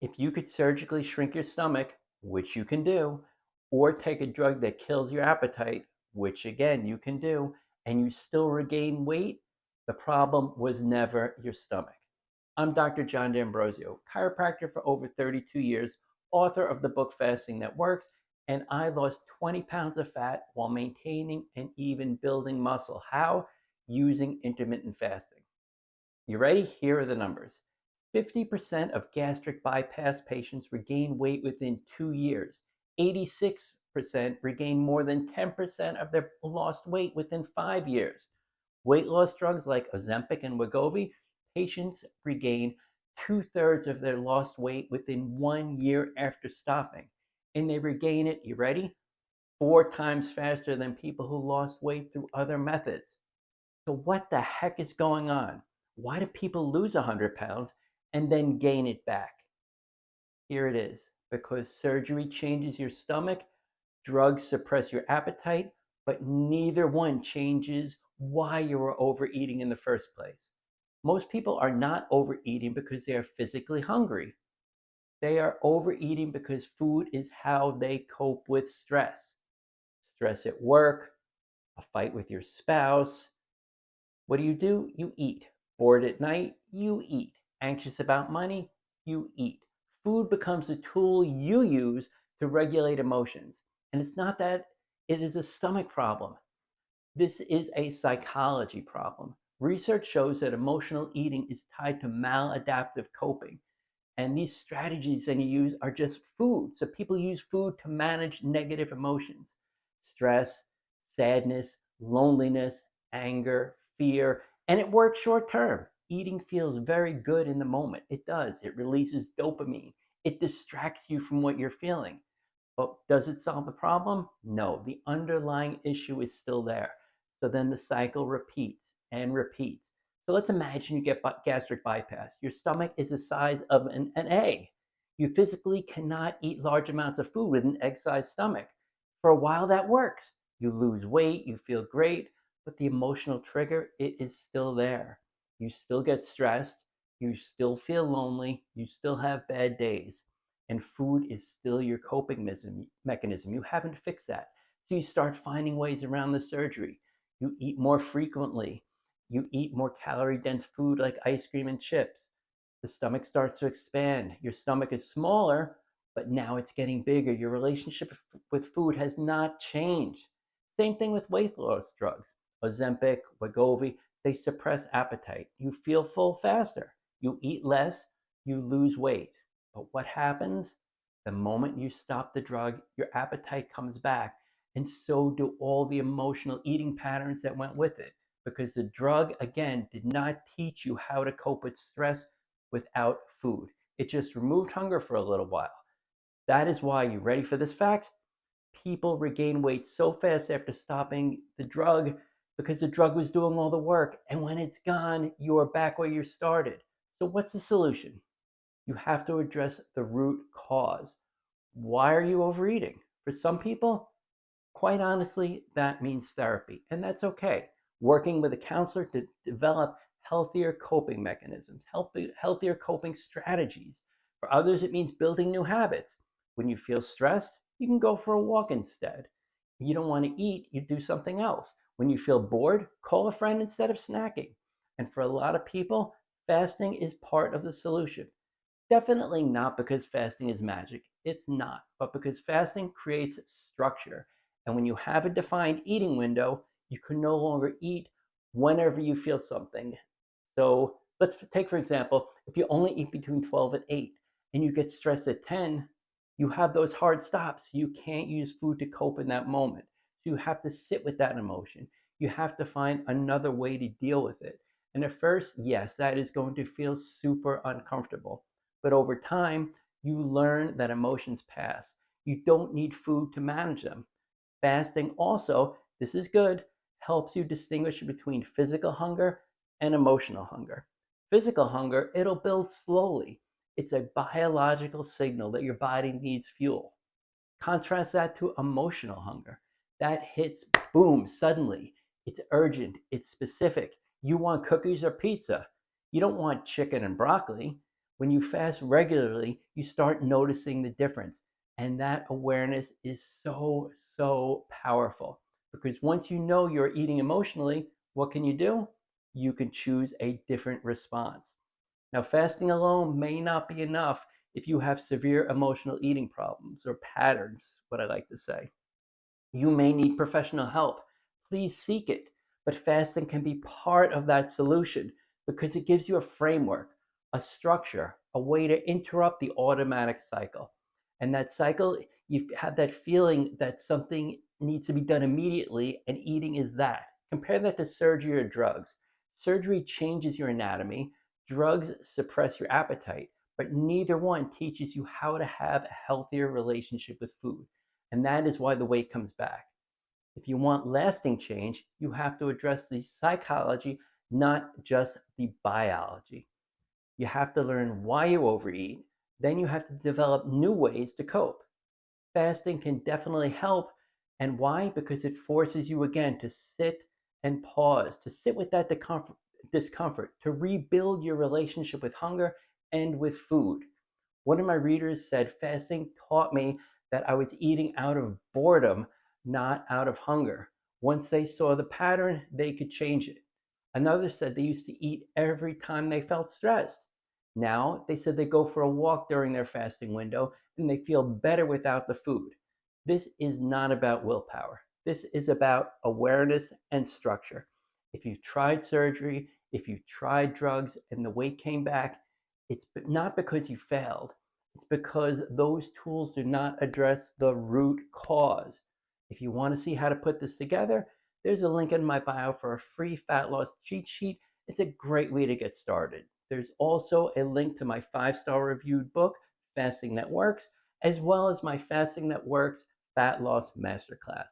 If you could surgically shrink your stomach, which you can do, or take a drug that kills your appetite, which again you can do, and you still regain weight, the problem was never your stomach. I'm Dr. John D'Ambrosio, chiropractor for over 32 years, author of the book Fasting That Works, and I lost 20 pounds of fat while maintaining and even building muscle. How? Using intermittent fasting. You ready? Here are the numbers. 50% of gastric bypass patients regain weight within 2 years. 86% regain more than 10% of their lost weight within 5 years. Weight loss drugs like Ozempic and Wegovy, patients regain two-thirds of their lost weight within 1 year after stopping. And they regain it, you ready? 4 times faster than people who lost weight through other methods. So what the heck is going on? Why do people lose 100 pounds and then gain it back? Here it is. Because surgery changes your stomach, drugs suppress your appetite, but neither one changes why you were overeating in the first place. Most people are not overeating because they are physically hungry. They are overeating because food is how they cope with stress. Stress at work, a fight with your spouse. What do? You eat. Bored at night? You eat. Anxious about money? You eat. Food becomes a tool you use to regulate emotions. And it's not that it is a stomach problem. This is a psychology problem. Research shows that emotional eating is tied to maladaptive coping. And these strategies that you use are just food. So people use food to manage negative emotions, stress, sadness, loneliness, anger, fear, and it works short term. Eating feels very good in the moment. It does. It releases dopamine. It distracts you from what you're feeling. But does it solve the problem? No. The underlying issue is still there. So then the cycle repeats and repeats. So let's imagine you get gastric bypass. Your stomach is the size of an egg. You physically cannot eat large amounts of food with an egg-sized stomach. For a while that works. You lose weight, you feel great, but the emotional trigger, it is still there. You still get stressed, you still feel lonely, you still have bad days, and food is still your coping mechanism. You haven't fixed that. So you start finding ways around the surgery. You eat more frequently. You eat more calorie dense food like ice cream and chips. The stomach starts to expand. Your stomach is smaller, but now it's getting bigger. Your relationship with food has not changed. Same thing with weight loss drugs. Ozempic, Wegovy, they suppress appetite. You feel full faster. You eat less, you lose weight. But what happens? The moment you stop the drug, your appetite comes back, and so do all the emotional eating patterns that went with it. Because the drug, again, did not teach you how to cope with stress without food. It just removed hunger for a little while. That is why, you ready for this fact? People regain weight so fast after stopping the drug because the drug was doing all the work. And when it's gone, you are back where you started. So, what's the solution? You have to address the root cause. Why are you overeating? For some people, quite honestly, that means therapy, and that's okay. Working with a counselor to develop healthier coping mechanisms, healthier coping strategies. For others, it means building new habits. When you feel stressed, you can go for a walk instead. You don't want to eat, you do something else. When you feel bored, call a friend instead of snacking. And for a lot of people, fasting is part of the solution. Definitely not because fasting is magic. It's not. But because fasting creates structure. And when you have a defined eating window, you can no longer eat whenever you feel something. So let's take, for example, if you only eat between 12 and 8 and you get stressed at 10, you have those hard stops. You can't use food to cope in that moment. So you have to sit with that emotion. You have to find another way to deal with it. And at first, yes, that is going to feel super uncomfortable. But over time, you learn that emotions pass. You don't need food to manage them. Fasting also, this is good, helps you distinguish between physical hunger and emotional hunger. Physical hunger, it'll build slowly. It's a biological signal that your body needs fuel. Contrast that to emotional hunger. That hits, boom, suddenly. It's urgent, it's specific. You want cookies or pizza. You don't want chicken and broccoli. When you fast regularly, you start noticing the difference. And that awareness is so, so powerful because once you know you're eating emotionally, what can you do? You can choose a different response. Now, fasting alone may not be enough if you have severe emotional eating problems or patterns, what I like to say. You may need professional help. Please seek it. But fasting can be part of that solution because it gives you a framework, a structure, a way to interrupt the automatic cycle. And that cycle, you have that feeling that something needs to be done immediately, and eating is that. Compare that to surgery or drugs. Surgery changes your anatomy, drugs suppress your appetite, but neither one teaches you how to have a healthier relationship with food. And that is why the weight comes back. If you want lasting change, you have to address the psychology, not just the biology. You have to learn why you overeat. Then you have to develop new ways to cope. Fasting can definitely help. And why? Because it forces you again to sit and pause, to sit with that discomfort, to rebuild your relationship with hunger and with food. One of my readers said fasting taught me that I was eating out of boredom, not out of hunger. Once they saw the pattern, they could change it. Another said they used to eat every time they felt stressed. Now they said they go for a walk during their fasting window and they feel better without the food. This is not about willpower. This is about awareness and structure. If you've tried surgery, if you've tried drugs and the weight came back, it's not because you failed. It's because those tools do not address the root cause. If you want to see how to put this together, there's a link in my bio for a free fat loss cheat sheet. It's a great way to get started. There's also a link to my 5-star reviewed book, Fasting That Works, as well as my Fasting That Works Fat Loss Masterclass.